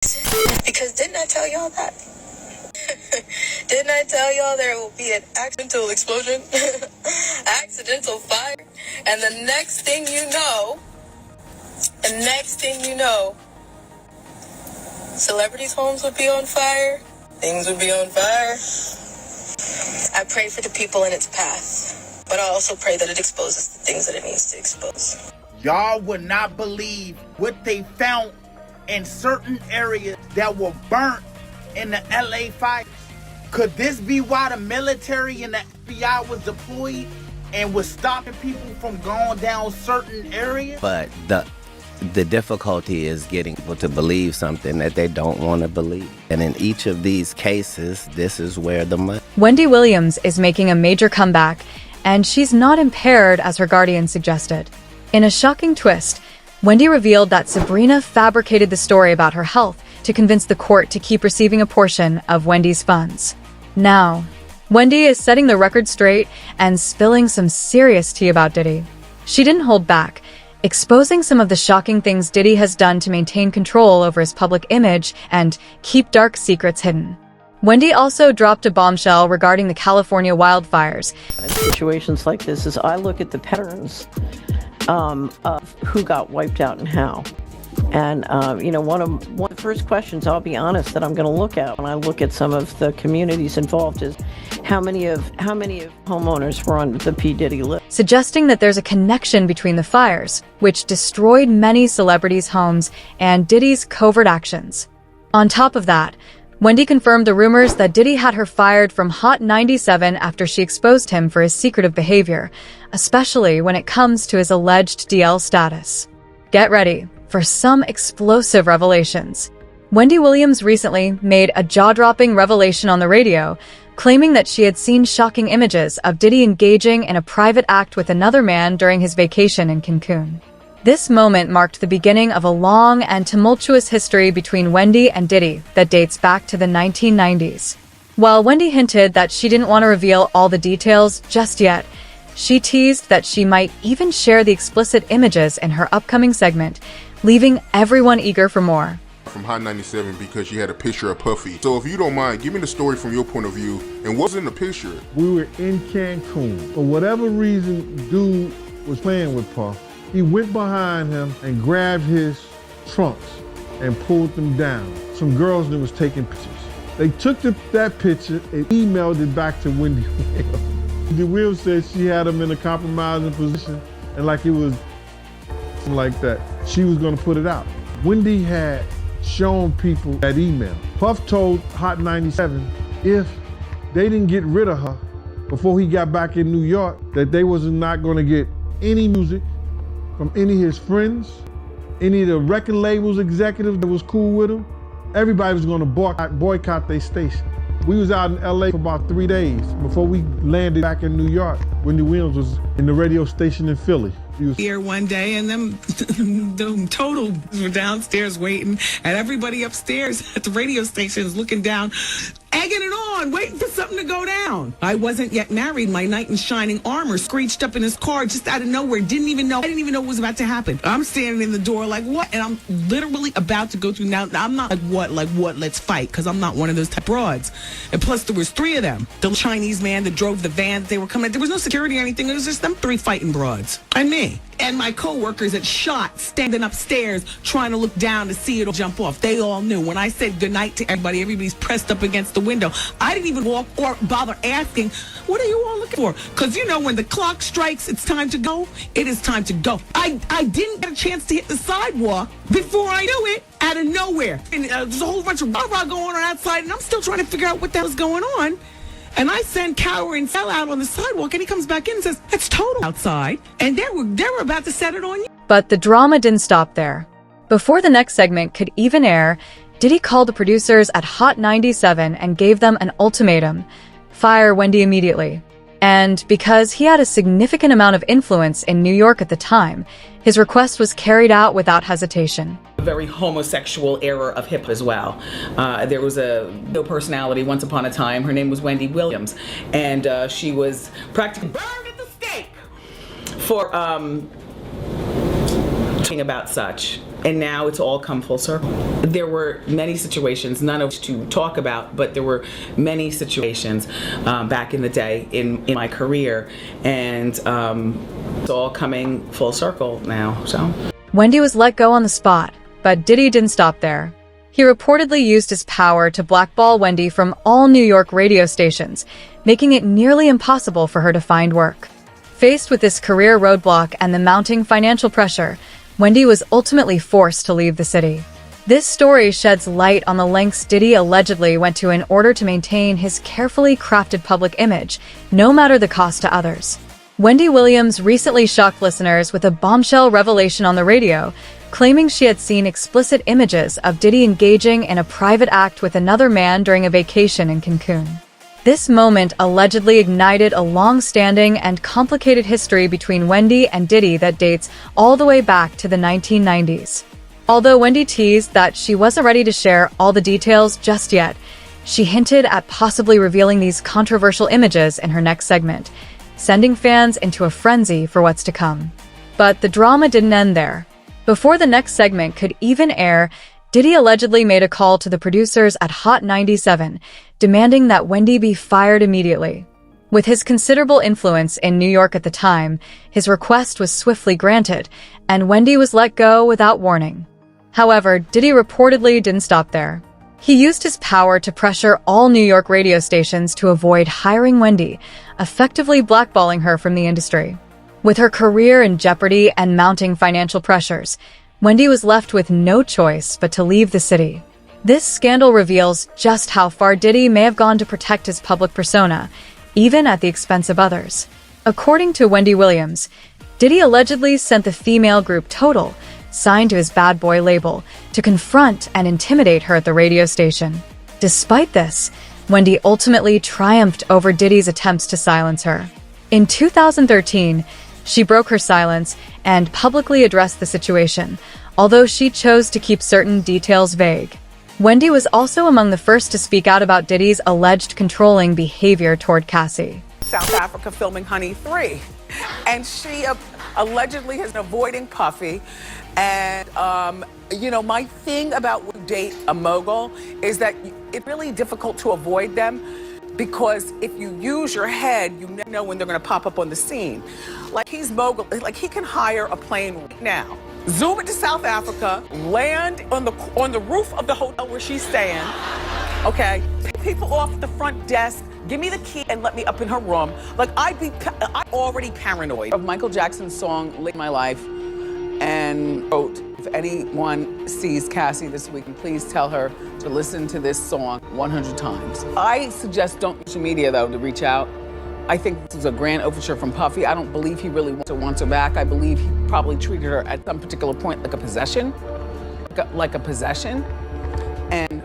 Because didn't I tell y'all that? Didn't I tell y'all there will be an accidental explosion? Accidental fire? And the next thing you know, celebrities' homes would be on fire. Things would be on fire. I pray for the people in its path, but I also pray that it exposes the things that it needs to expose. Y'all would not believe what they found in certain areas that were burnt in the LA fires. Could this be why the military and the FBI was deployed and was stopping people from going down certain areas? But the difficulty is getting people to believe something that they don't want to believe. And in each of these cases, this is where the money... Wendy Williams is making a major comeback, and she's not impaired as her guardian suggested. In a shocking twist, Wendy revealed that Sabrina fabricated the story about her health to convince the court to keep receiving a portion of Wendy's funds. Now, Wendy is setting the record straight and spilling some serious tea about Diddy. She didn't hold back, exposing some of the shocking things Diddy has done to maintain control over his public image and keep dark secrets hidden. Wendy also dropped a bombshell regarding the California wildfires. In situations like this, is I look at the patterns of who got wiped out and how. And, one of the first questions, I'll be honest, that I'm going to look at when I look at some of the communities involved is how many of homeowners were on the P. Diddy list. Suggesting that there's a connection between the fires, which destroyed many celebrities' homes, and Diddy's covert actions. On top of that, Wendy confirmed the rumors that Diddy had her fired from Hot 97 after she exposed him for his secretive behavior, especially when it comes to his alleged DL status. Get ready for some explosive revelations. Wendy Williams recently made a jaw-dropping revelation on the radio, claiming that she had seen shocking images of Diddy engaging in a private act with another man during his vacation in Cancun. This moment marked the beginning of a long and tumultuous history between Wendy and Diddy that dates back to the 1990s. While Wendy hinted that she didn't want to reveal all the details just yet, she teased that she might even share the explicit images in her upcoming segment, leaving everyone eager for more. From Hot 97 because she had a picture of Puffy. So if you don't mind, give me the story from your point of view and what's in the picture. We were in Cancun. For whatever reason, dude was playing with Puff. He went behind him and grabbed his trunks and pulled them down. Some girls that was taking pictures. They took that picture and emailed it back to Wendy Williams. Wendy Williams said she had him in a compromising position and like it was like that. She was gonna put it out. Wendy had shown people that email. Puff told Hot 97 if they didn't get rid of her before he got back in New York, that they was not gonna get any music from any of his friends, any of the record labels executives that was cool with him. Everybody was gonna boycott their station. We was out in LA for about 3 days before we landed back in New York. Wendy Williams was in the radio station in Philly. Here one day, and them total were downstairs waiting, and everybody upstairs at the radio station is looking down, egging it on, waiting for something to go down. I wasn't yet married. My knight in shining armor screeched up in his car just out of nowhere. I didn't even know what was about to happen. I'm standing in the door like, what? And I'm literally about to go through. Now, I'm not like what, let's fight, because I'm not one of those type broads. And plus, there was 3 of them. The Chinese man that drove the van, they were coming. There was no security or anything. It was just them 3 fighting broads. And me. And my coworkers that shot standing upstairs trying to look down to see it all jump off. They all knew. When I said goodnight to everybody, everybody's pressed up against the window. I didn't even walk or bother asking, what are you all looking for? Because when the clock strikes, it's time to go. It is time to go. I didn't get a chance to hit the sidewalk before I knew it, out of nowhere. And there's a whole bunch of rah-rah going on outside, and I'm still trying to figure out what the hell's going on. And I send cowering fell out on the sidewalk, and he comes back in and says, it's total outside. And they were about to set it on you. But the drama didn't stop there. Before the next segment could even air, Diddy called the producers at Hot 97 and gave them an ultimatum: fire Wendy immediately. And because he had a significant amount of influence in New York at the time, his request was carried out without hesitation. A very homosexual era of hip as well. There was a personality once upon a time. Her name was Wendy Williams, and she was practically burned at the stake for talking about such. And now it's all come full circle. There were many situations, none of which to talk about, but there were many situations back in the day in my career, and it's all coming full circle now. So Wendy was let go on the spot, but Diddy didn't stop there. He reportedly used his power to blackball Wendy from all New York radio stations, making it nearly impossible for her to find work. Faced with this career roadblock and the mounting financial pressure, Wendy was ultimately forced to leave the city. This story sheds light on the lengths Diddy allegedly went to in order to maintain his carefully crafted public image, no matter the cost to others. Wendy Williams recently shocked listeners with a bombshell revelation on the radio, claiming she had seen explicit images of Diddy engaging in a private act with another man during a vacation in Cancun. This moment allegedly ignited a long-standing and complicated history between Wendy and Diddy that dates all the way back to the 1990s. Although Wendy teased that she wasn't ready to share all the details just yet, she hinted at possibly revealing these controversial images in her next segment, sending fans into a frenzy for what's to come. But the drama didn't end there. Before the next segment could even air, Diddy allegedly made a call to the producers at Hot 97, demanding that Wendy be fired immediately. With his considerable influence in New York at the time, his request was swiftly granted, and Wendy was let go without warning. However, Diddy reportedly didn't stop there. He used his power to pressure all New York radio stations to avoid hiring Wendy, effectively blackballing her from the industry. With her career in jeopardy and mounting financial pressures, Wendy was left with no choice but to leave the city. This scandal reveals just how far Diddy may have gone to protect his public persona, even at the expense of others. According to Wendy Williams, Diddy allegedly sent the female group Total, signed to his Bad Boy label, to confront and intimidate her at the radio station. Despite this, Wendy ultimately triumphed over Diddy's attempts to silence her. In 2013, she broke her silence and publicly addressed the situation, although she chose to keep certain details vague. Wendy was also among the first to speak out about Diddy's alleged controlling behavior toward Cassie. South Africa filming Honey 3. And she allegedly has been avoiding Puffy. And, my thing about when you date a mogul is that it's really difficult to avoid them, because if you use your head, you never know when they're going to pop up on the scene. Like, he's mogul, like he can hire a plane right now, zoom into South Africa, land on the roof of the hotel where she's staying, okay, pick people off at the front desk, give me the key and let me up in her room. Like, I'm already paranoid. Of Michael Jackson's song, Live My Life, and wrote, if anyone sees Cassie this weekend, please tell her to listen to this song 100 times. I suggest don't use social media, though, to reach out. I think this is a grand overture from Puffy. I don't believe he really wants her back. I believe he probably treated her at some particular point like a possession. Like a possession. And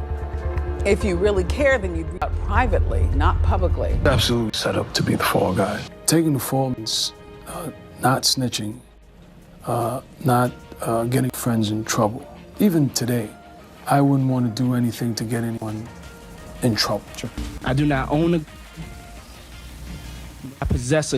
if you really care, then you'd reach out privately, not publicly. Absolutely set up to be the fall guy. Taking the fall means not snitching, not getting friends in trouble. Even today, I wouldn't want to do anything to get anyone in trouble. I do not own I possess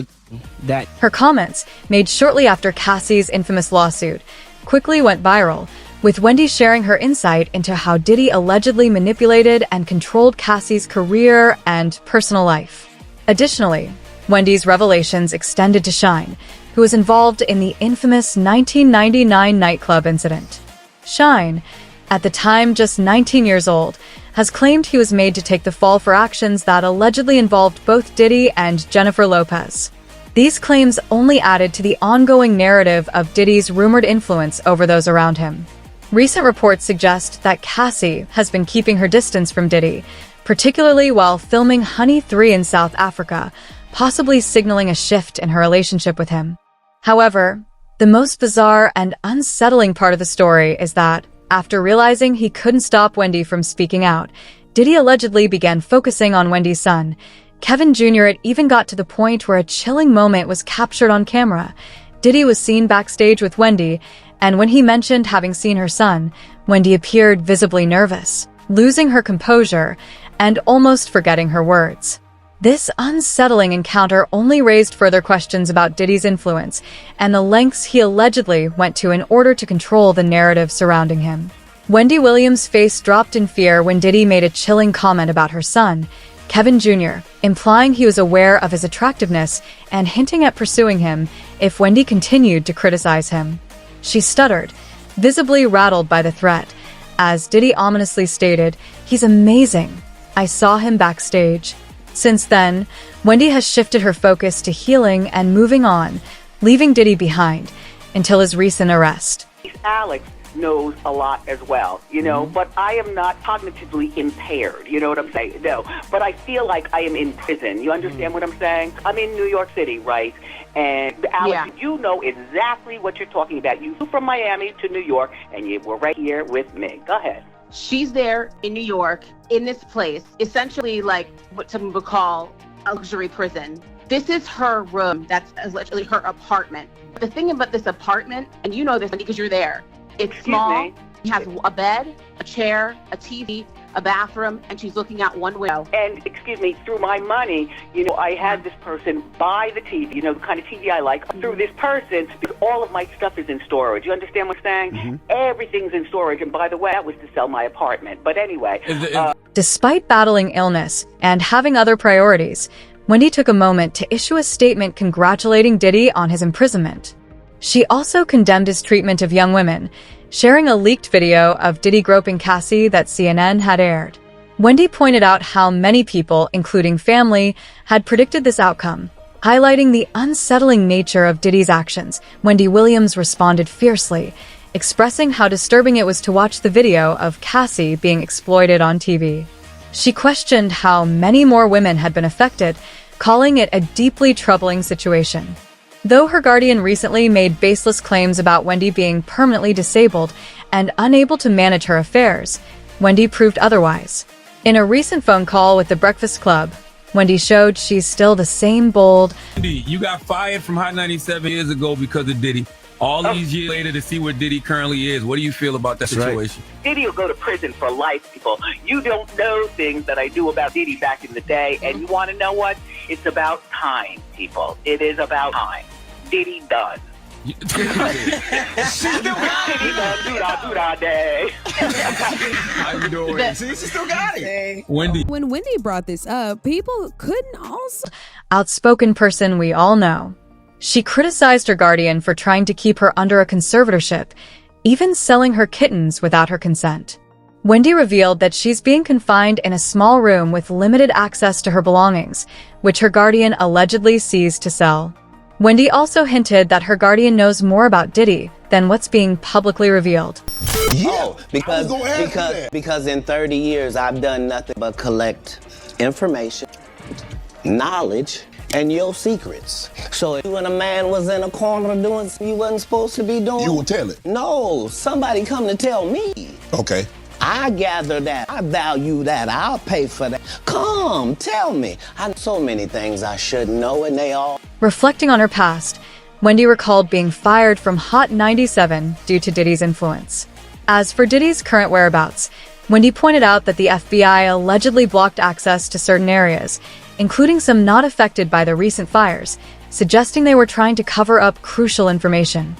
that. Her comments, made shortly after Cassie's infamous lawsuit, quickly went viral, with Wendy sharing her insight into how Diddy allegedly manipulated and controlled Cassie's career and personal life. Additionally, Wendy's revelations extended to Shine, who was involved in the infamous 1999 nightclub incident. Shine, at the time just 19 years old, has claimed he was made to take the fall for actions that allegedly involved both Diddy and Jennifer Lopez. These claims only added to the ongoing narrative of Diddy's rumored influence over those around him. Recent reports suggest that Cassie has been keeping her distance from Diddy, particularly while filming Honey 3 in South Africa, possibly signaling a shift in her relationship with him. However, the most bizarre and unsettling part of the story is that, after realizing he couldn't stop Wendy from speaking out, Diddy allegedly began focusing on Wendy's son, Kevin Jr. It even got to the point where a chilling moment was captured on camera. Diddy was seen backstage with Wendy, and when he mentioned having seen her son, Wendy appeared visibly nervous, losing her composure and almost forgetting her words. This unsettling encounter only raised further questions about Diddy's influence and the lengths he allegedly went to in order to control the narrative surrounding him. Wendy Williams' face dropped in fear when Diddy made a chilling comment about her son, Kevin Jr., implying he was aware of his attractiveness and hinting at pursuing him if Wendy continued to criticize him. She stuttered, visibly rattled by the threat, as Diddy ominously stated, "He's amazing. I saw him backstage." Since then, Wendy has shifted her focus to healing and moving on, leaving Diddy behind until his recent arrest. Alex knows a lot as well, but I am not cognitively impaired, you know what I'm saying? No, but I feel like I am in prison. You understand what I'm saying? I'm in New York City, right? And Alex, you know exactly what you're talking about. You flew from Miami to New York, and you were right here with me. Go ahead. She's there in New York, in this place, essentially like what some would call a luxury prison. This is her room. That's literally her apartment. The thing about this apartment, and you know this because you're there, it's small. It has a bed, a chair, a TV, a bathroom, and she's looking out one window. And excuse me, through my money, I had this person buy the TV, the kind of TV I like, through this person, because all of my stuff is in storage. You understand what I'm saying? Everything's in storage. And by the way, that was to sell my apartment. But anyway. Despite battling illness and having other priorities, Wendy took a moment to issue a statement congratulating Diddy on his imprisonment. She also condemned his treatment of young women, sharing a leaked video of Diddy groping Cassie that CNN had aired. Wendy pointed out how many people, including family, had predicted this outcome. Highlighting the unsettling nature of Diddy's actions, Wendy Williams responded fiercely, expressing how disturbing it was to watch the video of Cassie being exploited on TV. She questioned how many more women had been affected, calling it a deeply troubling situation. Though her guardian recently made baseless claims about Wendy being permanently disabled and unable to manage her affairs, Wendy proved otherwise. In a recent phone call with The Breakfast Club, Wendy showed she's still the same bold. Wendy, you got fired from Hot 97 years ago because of Diddy. All these years later to see where Diddy currently is. What do you feel about that situation? Diddy will go to prison for life, people. You don't know things that I do about Diddy back in the day, and you want to know what? It's about time, people. It is about time. Diddy done. She still got it. Diddy done, do-da day. How you doing? She still got it. Wendy. When Wendy brought this up, people couldn't also... Outspoken person we all know. She criticized her guardian for trying to keep her under a conservatorship, even selling her kittens without her consent. Wendy revealed that she's being confined in a small room with limited access to her belongings, which her guardian allegedly seized to sell. Wendy also hinted that her guardian knows more about Diddy than what's being publicly revealed. Yeah, because in 30 years I've done nothing but collect information, knowledge, and your secrets. So if you and a man was in a corner doing something you wasn't supposed to be doing, you will tell it. No, somebody come to tell me. Okay. I gather that. I value that. I'll pay for that. Come, tell me. I know so many things I should know, and they all... Reflecting on her past, Wendy recalled being fired from Hot 97 due to Diddy's influence. As for Diddy's current whereabouts, Wendy pointed out that the FBI allegedly blocked access to certain areas, including some not affected by the recent fires, suggesting they were trying to cover up crucial information.